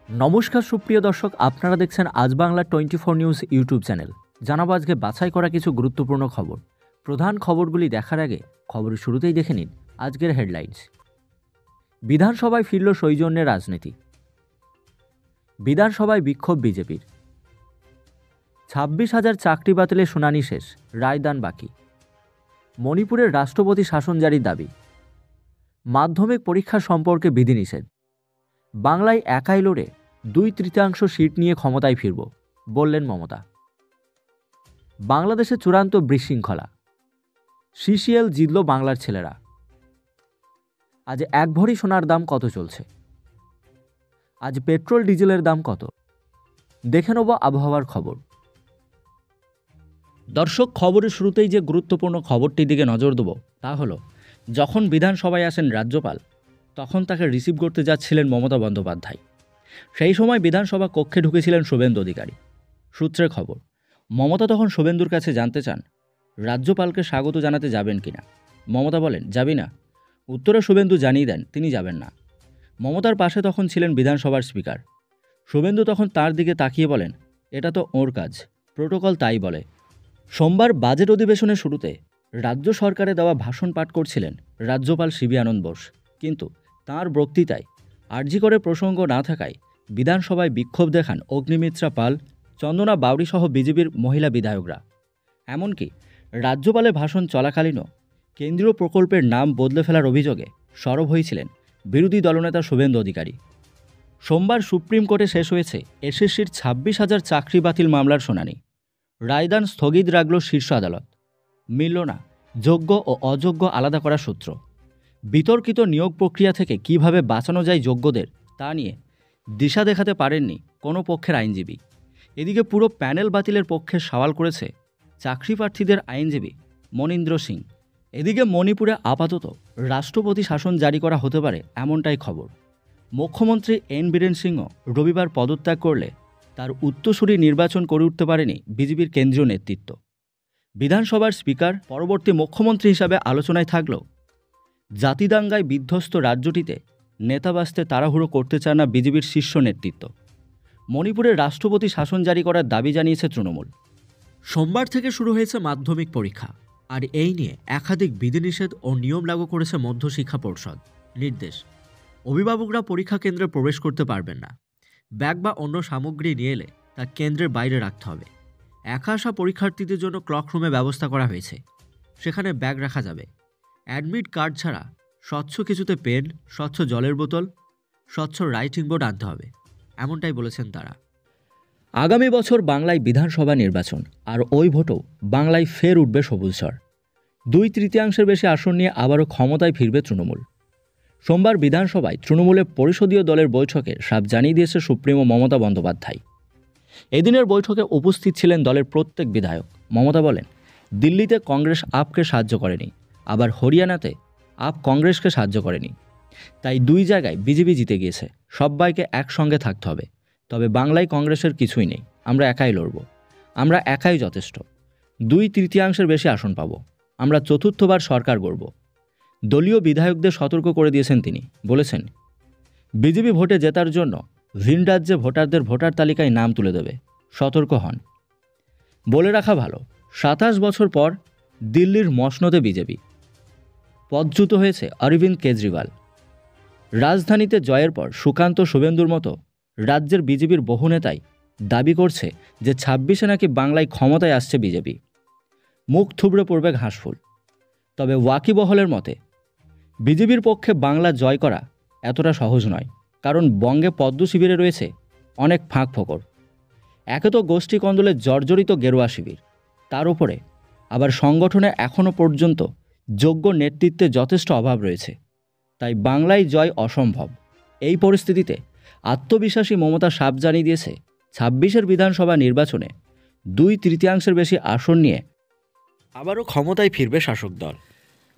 নমস্কার সুপ্রিয় দর্শক, আপনারা দেখছেন আজ বাংলা 24 নিউজ ইউটিউব চ্যানেল। জানাবো আজকে বাছাই করা কিছু গুরুত্বপূর্ণ খবর। প্রধান খবরগুলি দেখার আগে খবরের শুরুতেই দেখে নিন আজকের হেডলাইন্স। বিধানসভায় ফিরল সৌজন্যের রাজনীতি। বিধানসভায় বিক্ষোভ বিজেপির। 26,000 চাকরি বাতিলের শুনানি শেষ, রায়দান বাকি। মণিপুরের রাষ্ট্রপতি শাসন জারির দাবি। মাধ্যমিক পরীক্ষা সম্পর্কে বিধিনিষেধ। বাংলায় একাই লড়ে 2/3 সিট নিয়ে ক্ষমতায় ফিরব, বললেন মমতা। বাংলাদেশে চূড়ান্ত বিশৃঙ্খলা। সিসিএল জিতল বাংলার ছেলেরা। আজ 1 ভরি সোনার দাম কত চলছে? আজ পেট্রোল ডিজেলের দাম কত? দেখে নেব আবহাওয়ার খবর। দর্শক, খবরের শুরুতেই যে গুরুত্বপূর্ণ খবরটির দিকে নজর দেব তা হলো, যখন বিধানসভায় আসেন রাজ্যপাল তখন তাকে রিসিভ করতে যাচ্ছিলেন মমতা বন্দ্যোপাধ্যায়। সেই সময় বিধানসভা কক্ষে ঢুকেছিলেন শুভেন্দু অধিকারী। সূত্রের খবর, মমতা তখন শুভেন্দুর কাছে জানতে চান রাজ্যপালকে স্বাগত জানাতে যাবেন কিনা। মমতা বলেন, যাবি না। উত্তরে শুভেন্দু জানিয়ে দেন তিনি যাবেন না। মমতার পাশে তখন ছিলেন বিধানসভার স্পিকার। শুভেন্দু তখন তার দিকে তাকিয়ে বলেন, এটা তো ওর কাজ, প্রোটোকল তাই বলে। সোমবার বাজেট অধিবেশনের শুরুতে রাজ্য সরকারে দেওয়া ভাষণ পাঠ করছিলেন রাজ্যপাল শিবি আনন্দ বোস, কিন্তু তাঁর বক্তৃতায় আরজি করে প্রসঙ্গ না থাকায় বিধানসভায় বিক্ষোভ দেখান অগ্নিমিত্রা পাল, চন্দনা বাউরি সহ বিজেপির মহিলা বিধায়করা। এমনকি রাজ্যপালের ভাষণ চলাকালীনও কেন্দ্রীয় প্রকল্পের নাম বদলে ফেলার অভিযোগে সরব হয়েছিলেন বিরোধী দলনেতা শুভেন্দু অধিকারী। সোমবার সুপ্রিম কোর্টে শেষ হয়েছে এসএসসির 26,000 চাকরি বাতিল মামলার শুনানি। রায়দান স্থগিত রাখল শীর্ষ আদালত। মিলল না যোগ্য ও অযোগ্য আলাদা করার সূত্র। বিতর্কিত নিয়োগ প্রক্রিয়া থেকে কিভাবে বাঁচানো যায় যোগ্যদের তা নিয়ে দিশা দেখাতে পারেননি কোনো পক্ষের আইনজীবী। এদিকে পুরো প্যানেল বাতিলের পক্ষে সওয়াল করেছে চাকরি প্রার্থীদের আইনজীবী মনীন্দ্র সিং। এদিকে মণিপুরে আপাতত রাষ্ট্রপতি শাসন জারি করা হতে পারে এমনটাই খবর। মুখ্যমন্ত্রী এন বীরেন সিংহ রবিবার পদত্যাগ করলে তার উত্তরসূরি নির্বাচন করে উঠতে পারেনি বিজেপির কেন্দ্রীয় নেতৃত্ব। বিধানসভার স্পিকার পরবর্তী মুখ্যমন্ত্রী হিসাবে আলোচনায় থাকলেও জাতিদাঙ্গায় বিধ্বস্ত রাজ্যটিতে নেতা বাছতে তাড়াহুড়ো করতে চায় না বিজেপির শীর্ষ নেতৃত্ব। মণিপুরের রাষ্ট্রপতি শাসন জারি করার দাবি জানিয়েছে তৃণমূল। সোমবার থেকে শুরু হয়েছে মাধ্যমিক পরীক্ষা, আর এই নিয়ে একাধিক বিধিনিষেধ ও নিয়ম লাগু করেছে মধ্যশিক্ষা পর্ষদ। নির্দেশ, অভিভাবকরা পরীক্ষা কেন্দ্রে প্রবেশ করতে পারবেন না। ব্যাগ বা অন্য সামগ্রী নিয়ে এলে তা কেন্দ্রের বাইরে রাখতে হবে। একা আসা পরীক্ষার্থীদের জন্য ক্লকরুমে ব্যবস্থা করা হয়েছে, সেখানে ব্যাগ রাখা যাবে। অ্যাডমিট কার্ড ছাড়া স্বচ্ছ কিছুতে পেন, স্বচ্ছ জলের বোতল, স্বচ্ছ রাইটিং বোর্ড আনতে হবে, এমনটাই বলেছেন তারা। আগামী বছর বাংলায় বিধানসভা নির্বাচন, আর ওই ভোটেও বাংলায় ফের উঠবে সবুজ ঝড়। 2/3 বেশি আসন নিয়ে আবারও ক্ষমতায় ফিরবে তৃণমূল। সোমবার বিধানসভায় তৃণমূলের পরিষদীয় দলের বৈঠকে সাফ জানিয়ে দিয়েছে সুপ্রিমো মমতা বন্দ্যোপাধ্যায়। এদিনের বৈঠকে উপস্থিত ছিলেন দলের প্রত্যেক বিধায়ক। মমতা বলেন, দিল্লিতে কংগ্রেস আপকে সাহায্য করেনি, আবার হরিয়ানাতে আপ কংগ্রেসকে সাহায্য করেনি। তাই 2 জায়গায় বিজেপি জিতে গিয়েছে। সবাইকে একসঙ্গে থাকতে হবে। তবে বাংলায় কংগ্রেসের কিছুই নেই, আমরা একাই লড়ব। আমরা একাই যথেষ্ট। 2/3 বেশি আসন পাব। আমরা চতুর্থবার সরকার গড়ব। দলীয় বিধায়কদের সতর্ক করে দিয়েছেন তিনি। বলেছেন, বিজেপি ভোটে জেতার জন্য ভিন রাজ্যে ভোটারদের ভোটার তালিকায় নাম তুলে দেবে, সতর্ক হন। বলে রাখা ভালো, 27 বছর পর দিল্লির মসনদে বিজেপি। পদচ্যুত হয়েছে অরবিন্দ কেজরিওয়াল। রাজধানীতে জয়ের পর সুকান্ত শুভেন্দুর মতো রাজ্যের বিজেপির বহু নেতাই দাবি করছে যে 26-এ নাকি বাংলায় ক্ষমতায় আসছে বিজেপি। মুখ থুবড়ে পড়বে ঘাসফুল। তবে ওয়াকিবহলের মতে বিজেপির পক্ষে বাংলা জয় করা এতটা সহজ নয়, কারণ বঙ্গে পদ্ম শিবিরে রয়েছে অনেক ফাঁক ফোকর। একে তো গোষ্ঠী কন্দলে জর্জরিত গেরুয়া শিবির, তার উপরে আবার সংগঠনে এখনও পর্যন্ত যোগ্য নেতৃত্বে যথেষ্ট অভাব রয়েছে। তাই বাংলায় জয় অসম্ভব। এই পরিস্থিতিতে আত্মবিশ্বাসী মমতা সাফ জানিয়ে দিয়েছে 26-এর বিধানসভা নির্বাচনে 2/3 বেশি আসন নিয়ে আবারও ক্ষমতায় ফিরবে শাসক দল।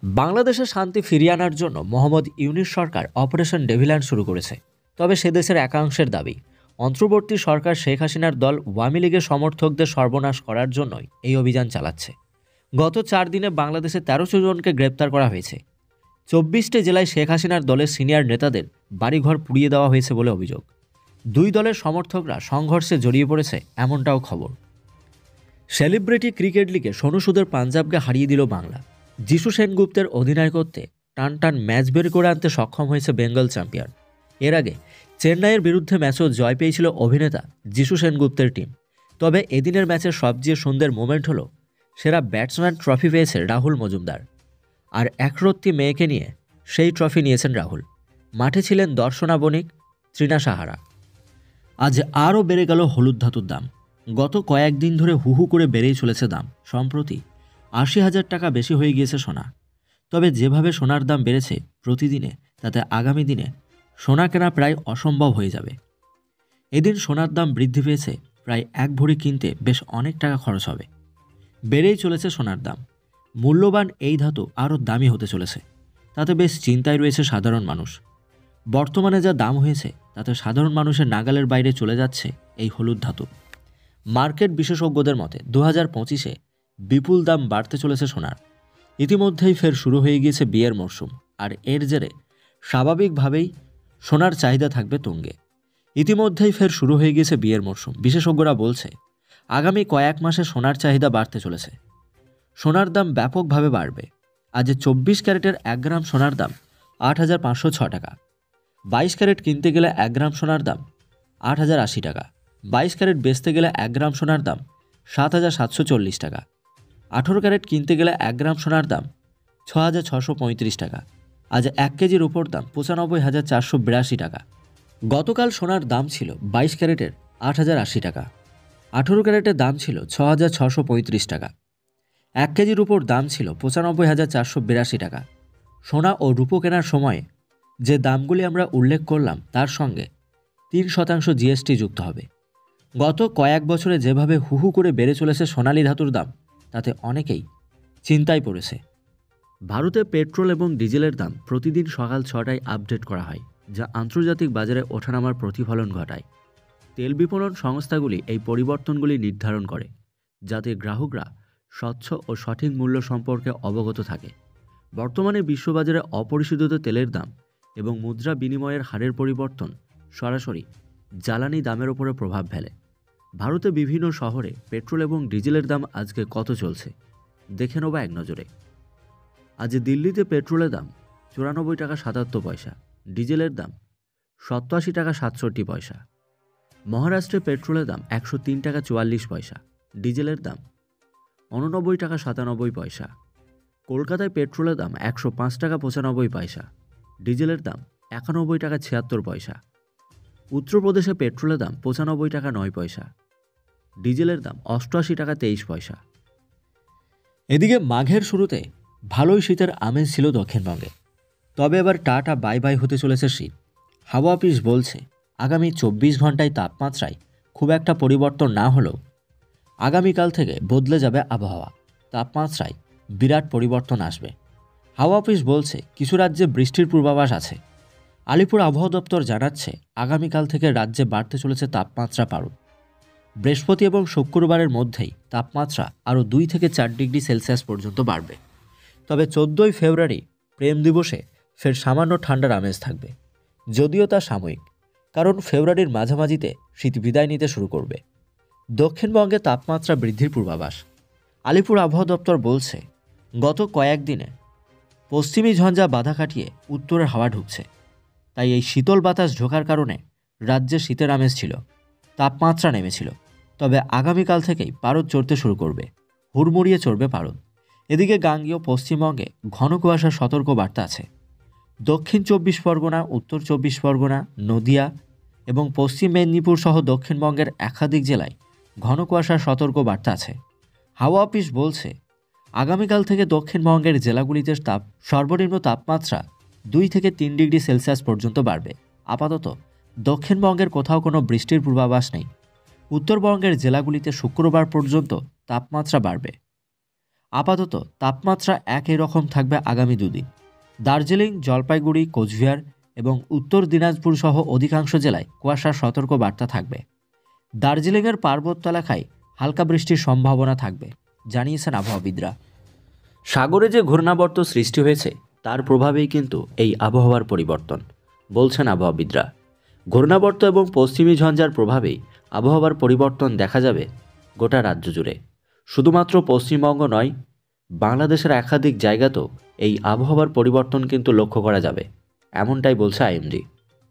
বাংলাদেশে শান্তি ফিরিয়ে আনার জন্য মোহাম্মদ ইউনূস সরকার অপারেশন ডেভিল্যান্ড শুরু করেছে। তবে সে দেশের একাংশের দাবি, অন্তর্বর্তী সরকার শেখ হাসিনার দল আওয়ামী লীগের সমর্থকদের সর্বনাশ করার জন্যই এই অভিযান চালাচ্ছে। গত 4 দিনে বাংলাদেশে 1300 জনকে গ্রেপ্তার করা হয়েছে। 24টি জেলায় শেখ হাসিনার দলের সিনিয়র নেতাদের বাড়িঘর পুড়িয়ে দেওয়া হয়েছে বলে অভিযোগ। দুই দলের সমর্থকরা সংঘর্ষে জড়িয়ে পড়েছে এমনটাও খবর। সেলিব্রিটি ক্রিকেট লিগে সোনু সুদের পাঞ্জাবকে হারিয়ে দিল বাংলা। যিশু সেনগুপ্তের অধিনায়কত্বে টান টান ম্যাচ বের করে আনতে সক্ষম হয়েছে বেঙ্গল চ্যাম্পিয়ন। এর আগে চেন্নাইয়ের বিরুদ্ধে ম্যাচও জয় পেয়েছিল অভিনেতা যিশু সেনগুপ্তের টিম। তবে এদিনের ম্যাচের সবচেয়ে সুন্দর মোমেন্ট হলো সেরা ব্যাটসম্যান ট্রফি পেয়েছে রাহুল মজুমদার। আর একরত্তি মেয়েকে নিয়ে সেই ট্রফি নিয়েছেন রাহুল। মাঠে ছিলেন দর্শনা বণিক, তৃণা সাহারা। আজ আরও বেড়ে গেল হলুদ ধাতুর দাম। গত কয়েকদিন ধরে হুহু করে বেড়েই চলেছে দাম। সম্প্রতি ৮০,০০০ টাকা বেশি হয়ে গিয়েছে সোনা। তবে যেভাবে সোনার দাম বেড়েছে প্রতিদিনে, তাতে আগামী দিনে সোনা কেনা প্রায় অসম্ভব হয়ে যাবে। এদিন সোনার দাম বৃদ্ধি পেয়েছে, প্রায় ১ ভরি কিনতে বেশ অনেক টাকা খরচ হবে। বেড়েই চলেছে সোনার দাম। মূল্যবান এই ধাতু আরও দামি হতে চলেছে, তাতে বেশ চিন্তায় রয়েছে সাধারণ মানুষ। বর্তমানে যা দাম হয়েছে তাতে সাধারণ মানুষের নাগালের বাইরে চলে যাচ্ছে এই হলুদ ধাতু। মার্কেট বিশেষজ্ঞদের মতে ২০২৫-এ বিপুল দাম বাড়তে চলেছে সোনার। ইতিমধ্যেই ফের শুরু হয়ে গিয়েছে বিয়ের মরশুম, আর এর জেরে স্বাভাবিকভাবেই সোনার চাহিদা থাকবে তুঙ্গে। বিশেষজ্ঞরা বলছে আগামী কয়েক মাসে সোনার চাহিদা বাড়তে চলেছে। সোনার দাম ব্যাপকভাবে বাড়বে। আজ ২৪ ক্যারেটের ১ গ্রাম সোনার দাম ৮,৫০৬ টাকা। ২২ ক্যারেট কিনতে গেলে ১ গ্রাম সোনার দাম ৮,০৮০ টাকা। ২২ ক্যারেট বেচতে গেলে ১ গ্রাম সোনার দাম ৭,৭৪০ টাকা। ১৮ ক্যারেট কিনতে গেলে ১ গ্রাম সোনার দাম ৬,৬৩৫ টাকা। আজ ১ কেজির উপর দাম ৯৫,৪৮২ টাকা। গতকাল সোনার দাম ছিল ২২ ক্যারেটের ৮,০৮০ টাকা। ১৮ ক্যারেটের দাম ছিল ৬,৬৩৫ টাকা। ১ কেজির উপর দাম ছিল ৯৫,৪৮২ টাকা। সোনা ও রূপো কেনার সময়ে যে দামগুলি আমরা উল্লেখ করলাম তার সঙ্গে ৩% জিএসটি যুক্ত হবে। গত কয়েক বছরে যেভাবে হুহু করে বেড়ে চলেছে সোনালী ধাতুর দাম, তাতে অনেকেই চিন্তায় পড়েছে। ভারতে পেট্রোল এবং ডিজেলের দাম প্রতিদিন সকাল ৬টায় আপডেট করা হয়, যা আন্তর্জাতিক বাজারে ওঠানামার প্রতিফলন ঘটায়। তেল বিপণন সংস্থাগুলি এই পরিবর্তনগুলি নির্ধারণ করে, যাতে গ্রাহকরা স্বচ্ছ ও সঠিক মূল্য সম্পর্কে অবগত থাকে। বর্তমানে বিশ্ববাজারে অপরিশোধিত তেলের দাম এবং মুদ্রা বিনিময়ের হারের পরিবর্তন সরাসরি জ্বালানি দামের ওপরে প্রভাব ফেলে। ভারতে বিভিন্ন শহরে পেট্রোল এবং ডিজেলের দাম আজকে কত চলছে দেখে নেব এক নজরে। আজ দিল্লিতে পেট্রোলের দাম ৯৪ টাকা ৭৭ পয়সা, ডিজেলের দাম ৮৭ টাকা ৬৭ পয়সা। মহারাষ্ট্রে পেট্রোলের দাম ১০৩ টাকা ৪৪ পয়সা, ডিজেলের দাম ৮৯ টাকা ৯৭ পয়সা। কলকাতায় পেট্রোলের দাম ১০৫ টাকা ৯৫ পয়সা, ডিজেলের দাম ৯১ টাকা ৭৬ পয়সা। উত্তরপ্রদেশে পেট্রোলের দাম ৯৫ টাকা ৯ পয়সা, ডিজেলের দাম ৮৮ টাকা ২৩ পয়সা। এদিকে মাঘের শুরুতে ভালোই শীতের আমেজ ছিল দক্ষিণবঙ্গে। তবে এবার টাটা বাই বাই হতে চলেছে শীত। হাওয়া অফিস বলছে আগামী ২৪ ঘন্টায় তাপমাত্রায় খুব একটা পরিবর্তন না হলেও আগামীকাল থেকে বদলে যাবে আবহাওয়া। তাপমাত্রায় বিরাট পরিবর্তন আসবে। হাওয়া অফিস বলছে কিছু রাজ্যে বৃষ্টির পূর্বাভাস আছে। আলিপুর আবহাওয়া দপ্তর জানাচ্ছে আগামীকাল থেকে রাজ্যে বাড়তে চলেছে তাপমাত্রা পারদ। বৃহস্পতি এবং শুক্রবারের মধ্যেই তাপমাত্রা আরও ২ থেকে ৪ ডিগ্রি সেলসিয়াস পর্যন্ত বাড়বে। তবে ১৪ই ফেব্রুয়ারি প্রেম দিবসে ফের সামান্য ঠান্ডার আমেজ থাকবে, যদিও তা সাময়িক, কারণ ফেব্রুয়ারির মাঝামাঝিতে শীত বিদায় নিতে শুরু করবে। দক্ষিণবঙ্গে তাপমাত্রা বৃদ্ধির পূর্বাভাস। আলিপুর আবহাওয়া দপ্তর বলছে গত কয়েকদিনে পশ্চিমী ঝঞ্ঝা বাধা কাটিয়ে উত্তরের হাওয়া ঢুকছে, তাই এই শীতল বাতাস ঢোকার কারণে রাজ্যে শীতের আমেজ ছিল, তাপমাত্রা নেমেছিল। তবে আগামীকাল থেকেই পারদ চড়তে শুরু করবে, হুড়মুড়িয়ে চড়বে পারদ। এদিকে গাঙ্গেয় পশ্চিমবঙ্গে ঘন কুয়াশার সতর্ক বার্তা আছে। দক্ষিণ ২৪ পরগনা, উত্তর ২৪ পরগনা, নদিয়া এবং পশ্চিম মেদিনীপুর সহ দক্ষিণবঙ্গের একাধিক জেলায় ঘন কুয়াশার সতর্ক বার্তা আছে। হাওয়া অফিস বলছে আগামীকাল থেকে দক্ষিণবঙ্গের জেলাগুলিতে সর্বনিম্ন তাপমাত্রা ২ থেকে ৩ ডিগ্রি সেলসিয়াস পর্যন্ত বাড়বে। আপাতত দক্ষিণবঙ্গের কোথাও কোনো বৃষ্টির পূর্বাভাস নেই। উত্তরবঙ্গের জেলাগুলিতে শুক্রবার পর্যন্ত তাপমাত্রা বাড়বে। আপাতত তাপমাত্রা একই রকম থাকবে আগামী ২ দিন। দার্জিলিং, জলপাইগুড়ি, কোচবিহার এবং উত্তর দিনাজপুর সহ অধিকাংশ জেলায় কুয়াশার সতর্ক বার্তা থাকবে। দার্জিলিংয়ের পার্বত্য এলাকায় হালকা বৃষ্টির সম্ভাবনা থাকবে, জানিয়েছেন আবহাওয়াবিদরা। সাগরে যে ঘূর্ণাবর্ত সৃষ্টি হয়েছে তার প্রভাবেই কিন্তু এই আবহাওয়ার পরিবর্তন, বলছেন আবহাওয়াবিদরা। ঘূর্ণাবর্ত এবং পশ্চিমী ঝঞ্ঝার প্রভাবেই আবহাওয়ার পরিবর্তন দেখা যাবে গোটা রাজ্য জুড়ে। শুধুমাত্র পশ্চিমবঙ্গ নয়, বাংলাদেশের একাধিক জায়গাতেও এই আবহাওয়ার পরিবর্তন কিন্তু লক্ষ্য করা যাবে, এমনটাই বলছে আইএমডি।